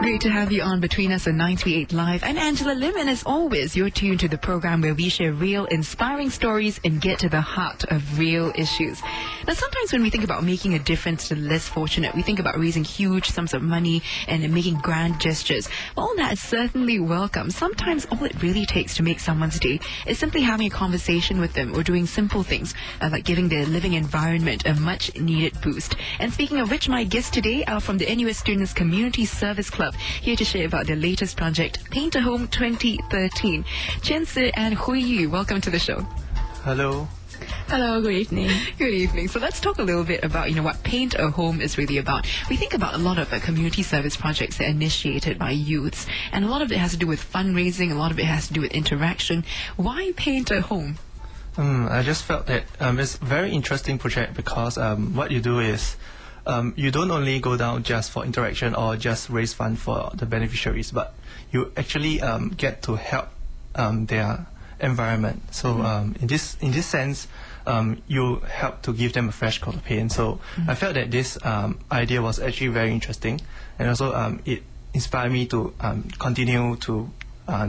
Great to have you on Between Us on 938 Live. I'm Angela Lim, and as always, you're tuned to the program where we share real, inspiring stories and get to the heart of real issues. Now, sometimes when we think about making a difference to the less fortunate, we think about raising huge sums of money and making grand gestures. All that is certainly welcome. Sometimes all it really takes to make someone's day is simply having a conversation with them or doing simple things like giving their living environment a much-needed boost. And speaking of which, my guests today are from the NUS Students Community Service Club, here to share about their latest project, Paint-A-Home 2013. Chein and Hui, welcome to the show. Hello. Hello, good evening. Good evening. So let's talk a little bit about, what Paint-A-Home is really about. We think about a lot of community service projects that are initiated by youths, and a lot of it has to do with fundraising, a lot of it has to do with interaction. Why Paint-A-Home? I just felt that it's a very interesting project because what you do is you don't only go down just for interaction or just raise fund for the beneficiaries, but you actually get to help their environment. So in this sense, you help to give them a fresh coat of paint. So I felt that this idea was actually very interesting, and also it inspired me to continue to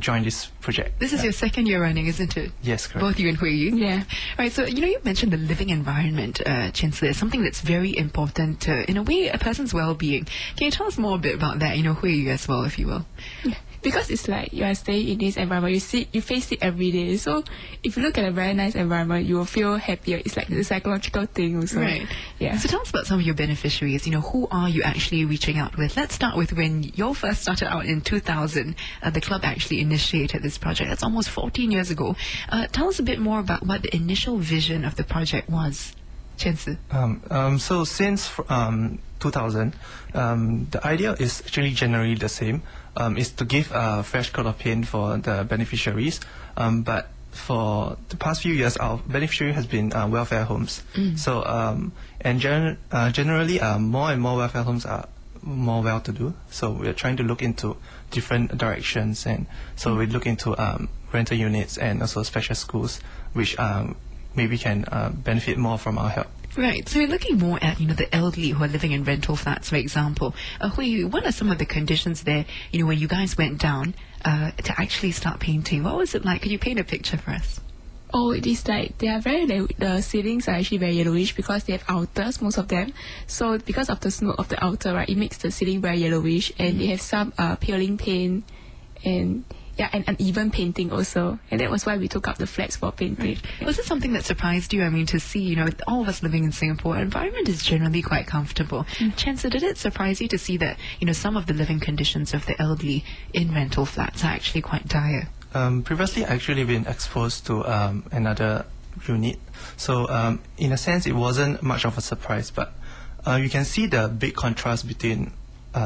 join this project. This is your second year running, isn't it? Yes, correct. Both you and Hui. Yeah. Right, so you mentioned the living environment, Chein, something that's very important to, in a way, a person's well-being. Can you tell us more a bit about that, Hui as well, if you will? Yeah. Because it's like you are staying in this environment, you face it every day. So if you look at a very nice environment, you will feel happier. It's like the psychological thing also. Right. Yeah. So tell us about some of your beneficiaries. Who are you actually reaching out with? Let's start with when you first started out in 2000. The club actually initiated this project. That's almost 14 years ago. Tell us a bit more about what the initial vision of the project was. Chein. So since 2000, the idea is actually generally the same. Is to give a fresh coat of paint for the beneficiaries. But for the past few years, our beneficiary has been welfare homes. So and generally, more and more welfare homes are more well-to-do. So we're trying to look into different directions, and so we look into rental units and also special schools, which maybe can benefit more from our help. Right, so we're looking more at, the elderly who are living in rental flats, for example. Hui, what are some of the conditions there, when you guys went down to actually start painting? What was it like? Could you paint a picture for us? Oh, it is like the ceilings are actually very yellowish because they have outers, most of them. So because of the smoke of the outer, right, it makes the ceiling very yellowish, and they have some peeling paint and uneven painting also, and that was why we took up the flats for painting. Right. Was it something that surprised you? To see, with all of us living in Singapore, our environment is generally quite comfortable. Chein, did it surprise you to see that, some of the living conditions of the elderly in rental flats are actually quite dire? Previously, I actually been exposed to another unit, so in a sense, it wasn't much of a surprise, but you can see the big contrast between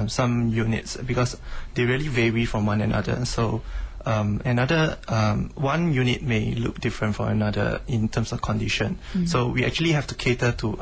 some units because they really vary from one another. So one unit may look different from another in terms of condition. So we actually have to cater to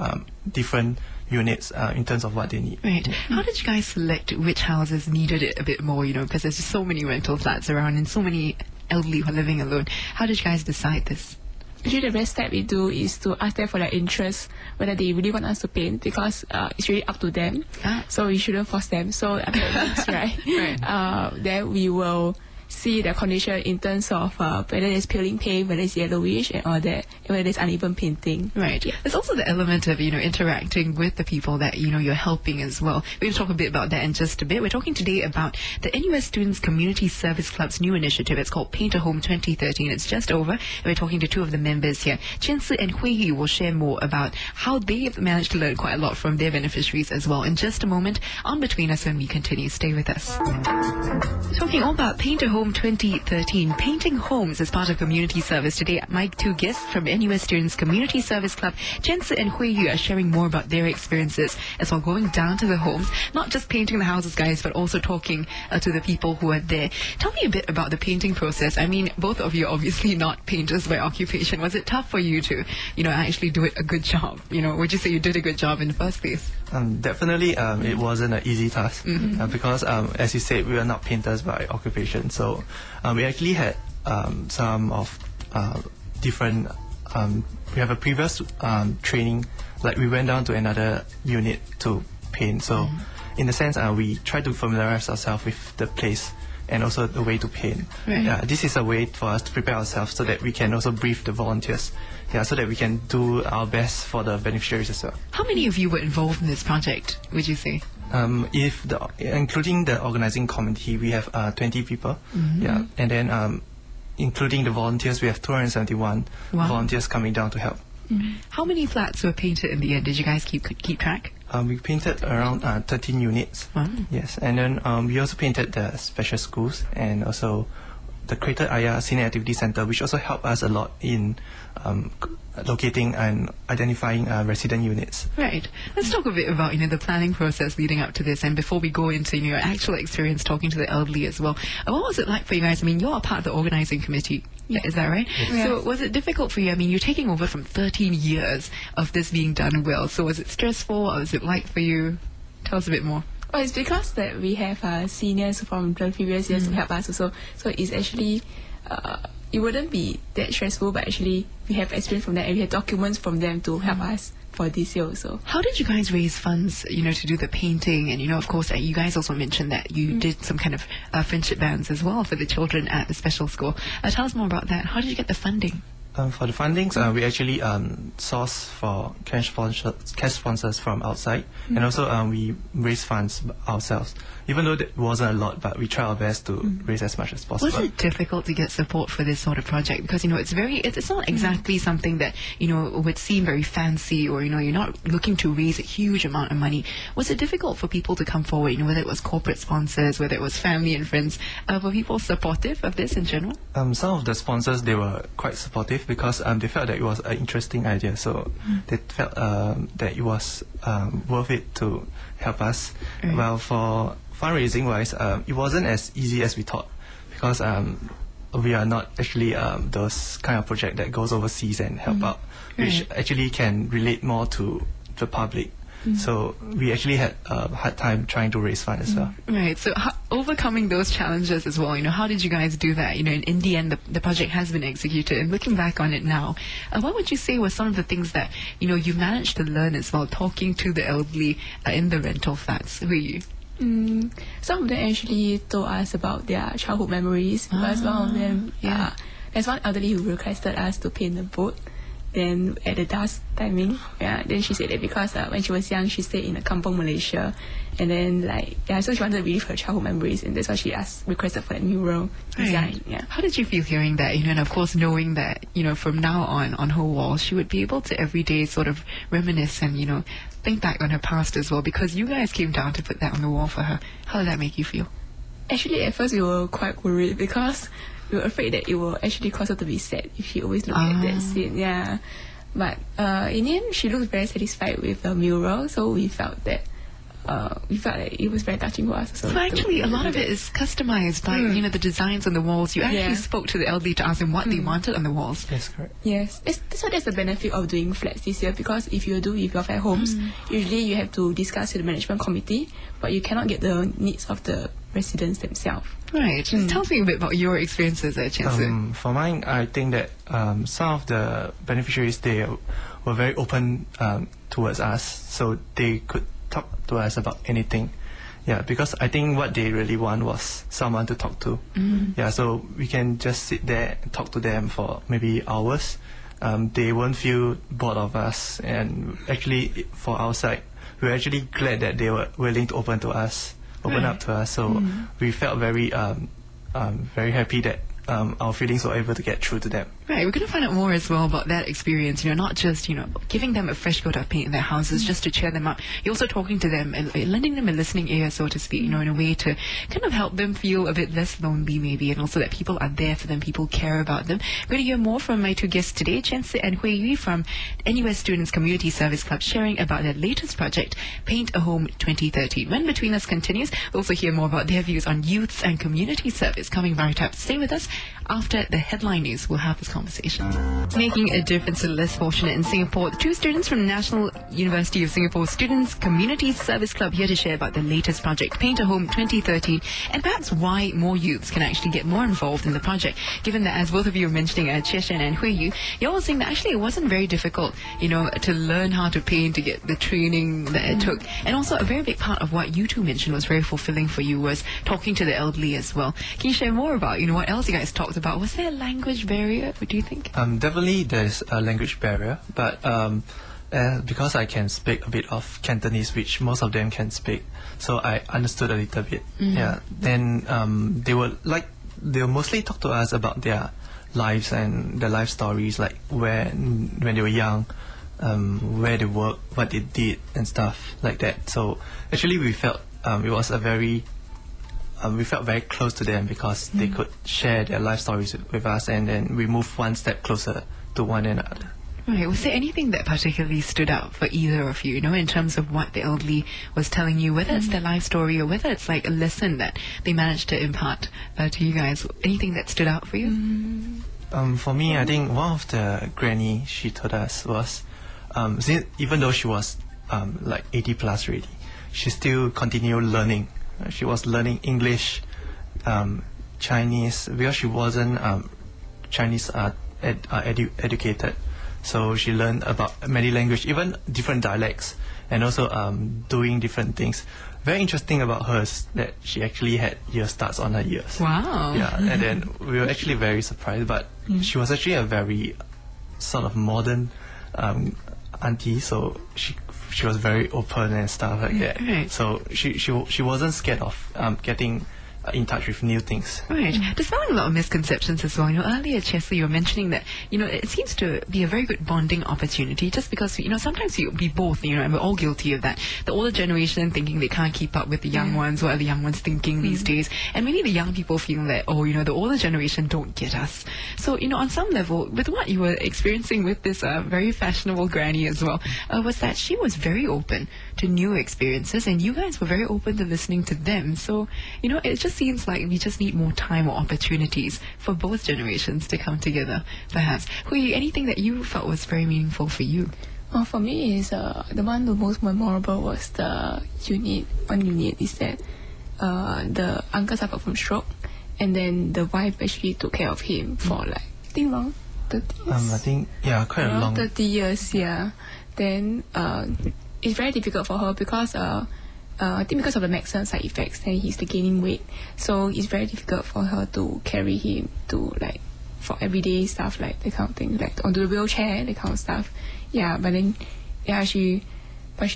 different units in terms of what they need. Right. How did you guys select which houses needed it a bit more, because there's just so many rental flats around and so many elderly who are living alone. How did you guys decide this? Usually the best step we do is to ask them for their interest, whether they really want us to paint, because it's really up to them. So we shouldn't force them. So right. Then we will see the condition in terms of whether there's peeling paint, whether it's yellowish and all that, and whether there's uneven painting. Right. Yeah. There's also the element of, interacting with the people that, you're helping as well. We'll talk a bit about that in just a bit. We're talking today about the NUS Students Community Service Club's new initiative. It's called Paint-A-Home 2013. It's just over. We're talking to two of the members here. Chein and Hui will share more about how they've managed to learn quite a lot from their beneficiaries as well. In just a moment, on Between Us when we continue. Stay with us. Talking all about Paint-A-Home 2013, painting homes as part of community service. Today, my two guests from NUS Students Community Service Club, Chein and Hui, are sharing more about their experiences as well, going down to the homes, not just painting the houses, guys, but also talking to the people who are there. Tell me a bit about the painting process. Both of you are obviously not painters by occupation. Was it tough for you to, actually do it a good job? Would you say you did a good job in the first place? Definitely, it wasn't an easy task because, as you said, we are not painters by occupation. So we actually had some of different. We have a previous training, like we went down to another unit to paint. So in the sense, we try to familiarize ourselves with the place and also the way to paint. Right. This is a way for us to prepare ourselves so that we can also brief the volunteers. So that we can do our best for the beneficiaries as well. How many of you were involved in this project, would you say? Including the organizing committee, we have 20 people. And then including the volunteers, we have 271 volunteers coming down to help. How many flats were painted in the end? Did you guys keep track? We painted around 13 units. Yes, and then we also painted the special schools and also the Creator Ayah Senior Activity Center, which also helped us a lot in locating and identifying resident units. Right. Let's talk a bit about the planning process leading up to this, and before we go into your actual experience talking to the elderly as well. What was it like for you guys? I mean, you're a part of the organizing committee. Yeah. Is that right? Yes. So was it difficult for you? I mean, you're taking over from 13 years of this being done well. So was it stressful, or was it light for you? Tell us a bit more. Well, it's because that we have seniors from the previous years to help us also. So it's actually, it wouldn't be that stressful, but actually we have experience from them and we have documents from them to help us for this year also. How did you guys raise funds, to do the painting? And, of course, you guys also mentioned that you did some kind of friendship bands as well for the children at the special school. Tell us more about that. How did you get the funding? For the fundings, we actually source for cash sponsors from outside, and also we raise funds ourselves. Even though it wasn't a lot, but we try our best to raise as much as possible. Was it difficult to get support for this sort of project? Because it's not exactly something that would seem very fancy, or you're not looking to raise a huge amount of money. Was it difficult for people to come forward? Whether it was corporate sponsors, whether it was family and friends, were people supportive of this in general? Some of the sponsors, they were quite supportive because they felt that it was an interesting idea, so they felt that it was worth it to help us. Well, for fundraising wise, it wasn't as easy as we thought, because we are not actually those kind of project that goes overseas and help out, which actually can relate more to the public. So we actually had a hard time trying to raise funds as well. Right. So overcoming those challenges as well, how did you guys do that? In the end, the project has been executed. And looking back on it now, what would you say were some of the things that, you managed to learn as well, talking to the elderly in the rental flats? Who are you? Some of them actually told us about their childhood memories. Because one of them, there's one elderly who requested us to paint the boat. Then at the dusk timing, then she said that because when she was young, she stayed in Kampong, Malaysia, and then so she wanted to relive her childhood memories, and that's why she requested for that mural design. Yeah. How did you feel hearing that? And of course knowing that from now on her wall, she would be able to every day sort of reminisce and think back on her past as well, because you guys came down to put that on the wall for her. How did that make you feel? Actually, at first we were quite worried because we were afraid that it will actually cause her to be sad if she always looked at that scene. Yeah. But in the end, she looked very satisfied with the mural, so we felt that it was very touching for us. So actually, a lot of it is customized, like the designs on the walls. You actually spoke to the elderly to ask them what they wanted on the walls. Yes, correct. Yes, that's the benefit of doing flats this year, because if you do with your flat homes, usually you have to discuss with the management committee, but you cannot get the needs of the residents themselves. Right. Tell me a bit about your experiences at Chein. For mine, I think that some of the beneficiaries, they were very open towards us, so they could talk to us about anything. Yeah, because I think what they really want was someone to talk to. Yeah, so we can just sit there and talk to them for maybe hours. They won't feel bored of us, and actually, for our side, we're actually glad that they were willing to open up to us. So we felt very happy that our feelings were able to get through to them. Right, we're going to find out more as well about that experience, not just, giving them a fresh coat of paint in their houses just to cheer them up. You're also talking to them and lending them a listening ear, so to speak, in a way to kind of help them feel a bit less lonely maybe, and also that people are there for them, people care about them. We're going to hear more from my two guests today, Chein and XiaoWei from NUS Students Community Service Club, sharing about their latest project, Paint-A-Home 2013. When Between Us continues, we'll also hear more about their views on youths and community service coming right up. Stay with us. After the headline news, we'll have this conversation. Making a difference to the less fortunate in Singapore, 2 students from National University of Singapore Students Community Service Club here to share about the latest project, Paint-A-Home 2013, and perhaps why more youths can actually get more involved in the project, given that, as both of you were mentioning, Chein and Hui, you're all saying that actually it wasn't very difficult, to learn how to paint, to get the training that it took. And also a very big part of what you two mentioned was very fulfilling for you was talking to the elderly as well. Can you share more about, what else you guys talked about? Was there a language barrier? What do you think? Definitely there's a language barrier, but because I can speak a bit of Cantonese, which most of them can speak, so I understood a little bit. Yeah. Then they will mostly talk to us about their lives and their life stories, like when they were young, where they work, what they did, and stuff like that. So actually, we felt it was we felt very close to them because they could share their life stories with us, and then we moved one step closer to one another. Right. Was there anything that particularly stood out for either of you, in terms of what the elderly was telling you, whether it's their life story or whether it's like a lesson that they managed to impart to you guys? Anything that stood out for you? For me, I think one of the granny she told us was, even though she was like 80 plus already, she still continued learning. She was learning English, Chinese, because she wasn't Chinese educated. So she learned about many languages, even different dialects, and also doing different things. Very interesting about her is that she actually had ear studs on her ears. Wow. Yeah, and then we were actually very surprised, but she was actually a very sort of modern auntie, so she was very open and stuff like that. Right. So she wasn't scared of getting in touch with new things. Right. Dispelling a lot of misconceptions as well. Earlier, Chesley, you were mentioning that, it seems to be a very good bonding opportunity just because, sometimes you'll be both, and we're all guilty of that. The older generation thinking they can't keep up with the young ones, what are the young ones thinking these days? And maybe the young people feeling that, the older generation don't get us. So, on some level, with what you were experiencing with this very fashionable granny as well, was that she was very open to new experiences and you guys were very open to listening to them. So, it just seems like we just need more time or opportunities for both generations to come together, perhaps. Hui, anything that you felt was very meaningful for you? Well, for me, is the one the most memorable was the unit. One unit is that the uncle suffered from stroke, and then the wife actually took care of him for I think long 30 years. I think quite a long 30 years. Yeah. Then it's very difficult for her because I think because of the medicine side effects, then he's gaining weight, so it's very difficult for her to carry him to for everyday stuff, like that kind of thing, onto the wheelchair, that kind of stuff. Yeah, but then she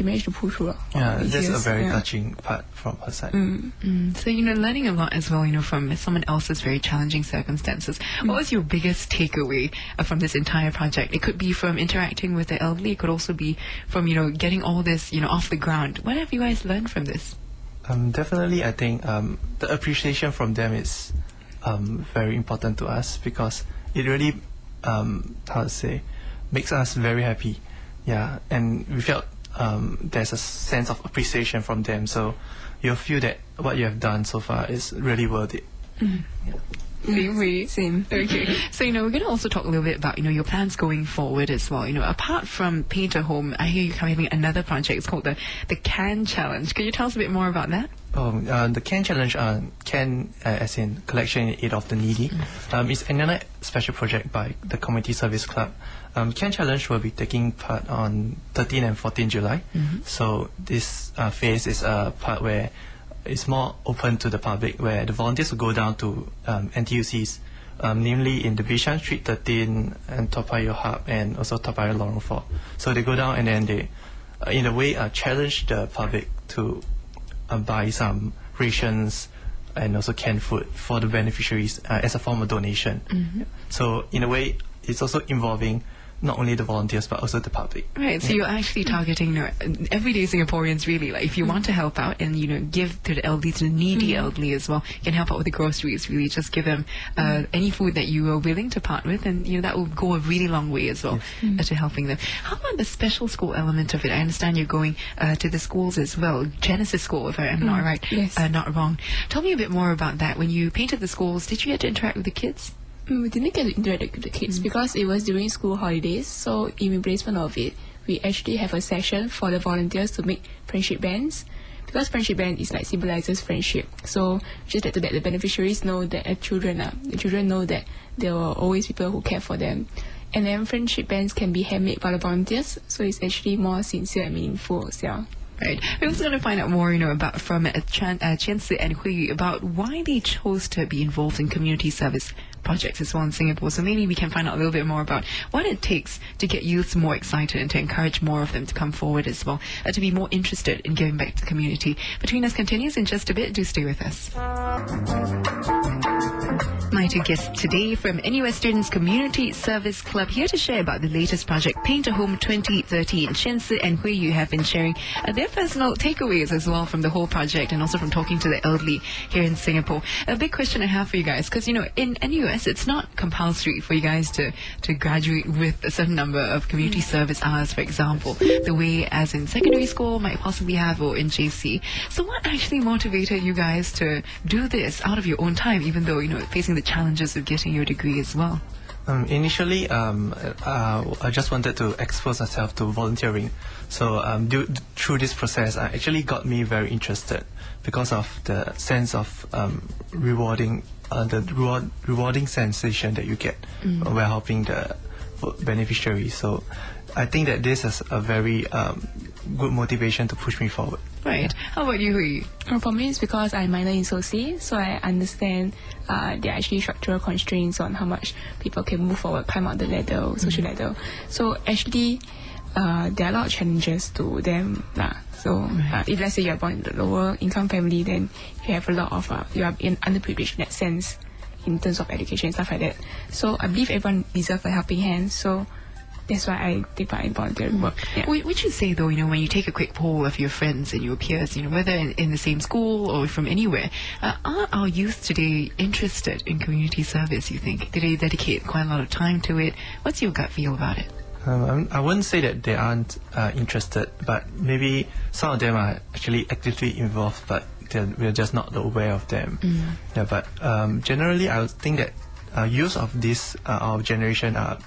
managed to pull through. Yeah, that's a very touching part from her side. So learning a lot as well, from someone else's very challenging circumstances. What was your biggest takeaway from this entire project? It could be from interacting with the elderly. It could also be from getting all this off the ground. What have you guys learned from this? Definitely, I think the appreciation from them is very important to us because it really makes us very happy. Yeah, and we felt there's a sense of appreciation from them, so you'll feel that what you have done so far is really worth it. Same. Okay. So, we're going to also talk a little bit about, your plans going forward as well. Apart from Paint-A-Home, I hear you having another project. It's called the Can Challenge. Can you tell us a bit more about that? The Can Challenge, Can as in Collection in Aid of the Needy, is another special project by the Community Service Club. Can Challenge will be taking part on 13 and 14 July. So this phase is a part where it's more open to the public, where the volunteers will go down to NTUCs, namely in the Bishan Street 13 and Toa Payoh Hub and also Toa Payoh Lorong 4. So they go down and then they, in a way, challenge the public to buy some rations and also canned food for the beneficiaries as a form of donation. So in a way, it's also involving not only the volunteers but also the public. Right, so you're actually targeting everyday Singaporeans really. Like if you want to help out and give to the elderly, to the needy elderly as well, you can help out with the groceries. Really, just give them any food that you are willing to part with, and that will go a really long way as well to helping them. How about the special school element of it? I understand you're going to the schools as well. Genesis School, if I'm not right, not wrong. Tell me a bit more about that. When you painted the schools, did you get to interact with the kids? We didn't get to interact with the kids because it was during school holidays. So in replacement of it, we actually have a session for the volunteers to make friendship bands. Because friendship band is like symbolizes friendship. So just that the beneficiaries know that the children know that there were always people who care for them. And then friendship bands can be handmade by the volunteers. So it's actually more sincere and meaningful as well. Right. We're also going to find out more, about from Chein and Hui about why they chose to be involved in community service projects as well in Singapore. So maybe we can find out a little bit more about what it takes to get youths more excited and to encourage more of them to come forward as well, to be more interested in giving back to the community. Between Us continues in just a bit. Do stay with us. My two guests today from NUS Students Community Service Club here to share about the latest project, Paint-A-Home 2013. Chein and Hui Yu have been sharing their personal takeaways as well from the whole project and also from talking to the elderly here in Singapore. A big question I have for you guys, because in NUS it's not compulsory for you guys to graduate with a certain number of community service hours, for example, the way as in secondary school might possibly have or in JC. So what actually motivated you guys to do this out of your own time, even though facing the challenges of getting your degree as well? Initially, I just wanted to expose myself to volunteering. So through this process, I actually got me very interested because of the sense of rewarding sensation that you get while helping the beneficiaries. So I think that this is a very good motivation to push me forward. Right. How about you, Hui? For me, it's because I minor in SOC, so I understand there are actually structural constraints on how much people can move forward, climb out the ladder, social ladder. So actually, there are a lot of challenges to them. So if let's say you're born in a lower income family, then you have a lot of, you are underprivileged in that sense, in terms of education and stuff like that. So I believe everyone deserves a helping hand. So that's why I take part in volunteering work. Yeah. Would you say though, when you take a quick poll of your friends and your peers, whether in the same school or from anywhere, are our youth today interested in community service, you think? Do they dedicate quite a lot of time to it? What's your gut feel about it? I wouldn't say that they aren't interested, but maybe some of them are actually actively involved, but we're just not aware of them. Yeah, but generally I would think that youth of this our generation are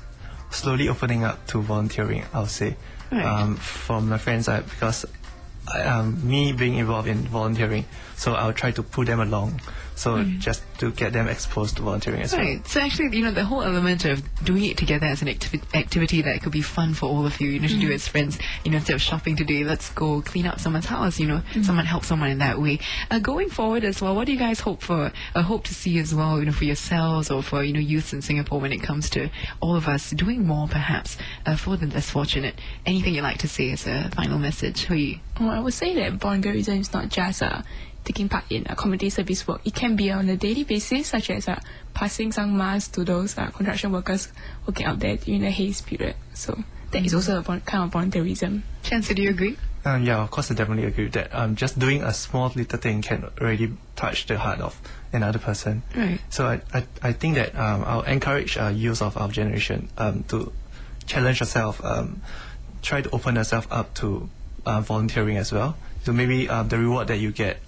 slowly opening up to volunteering, I'll say. Right. From my friends, because me being involved in volunteering, so I'll try to pull them along. So just to get them exposed to volunteering as well. Right. So actually, the whole element of doing it together as an activity that could be fun for all of you, to do as friends, instead of shopping today, let's go clean up someone's house, someone help someone in that way. Going forward as well, what do you guys hope to see as well, for yourselves or for, youth in Singapore when it comes to all of us doing more perhaps for the less fortunate? Anything you'd like to say as a final message? Hui? Well, I would say that volunteerism is not just taking part in community service work. It can be on a daily basis, such as passing some masks to those construction workers working out there during the haze period. So that is also a kind of volunteerism. Chein, do you agree? Yeah, of course I definitely agree with that. Just doing a small little thing can already touch the heart of another person. Right. So I think that I'll encourage youth of our generation to challenge yourself, try to open yourself up to volunteering as well. So maybe the reward that you get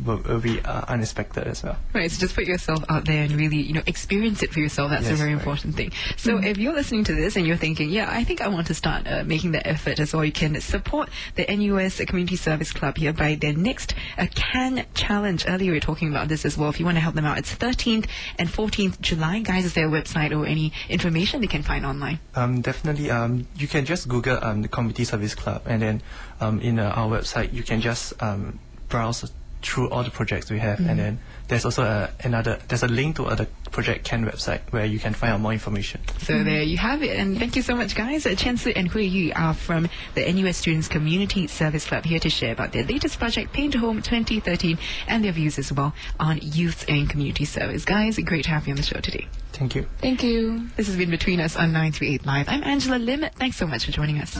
will be unexpected as well. Right, so just put yourself out there and really, experience it for yourself. That's a very important thing. So if you're listening to this and you're thinking, yeah, I think I want to start making that effort as well, you can support the NUS Community Service Club here by their next Can Challenge. Earlier we were talking about this as well. If you want to help them out, it's 13th and 14th July. Guys, is there a website or any information they can find online? Definitely. You can just Google the Community Service Club, and then in our website you can just browse through all the projects we have. And then there's also there's a link to the Project Ken website where you can find out more information. So there you have it, and thank you so much, guys. Chein and Hui Yu are from the NUS Students Community Service Club here to share about their latest project, Paint-A-Home 2013, and their views as well on youth and community service. Guys, great to have you on the show today. Thank you. Thank you. This has been Between Us on 938 Live. I'm Angela Lim. Thanks so much for joining us.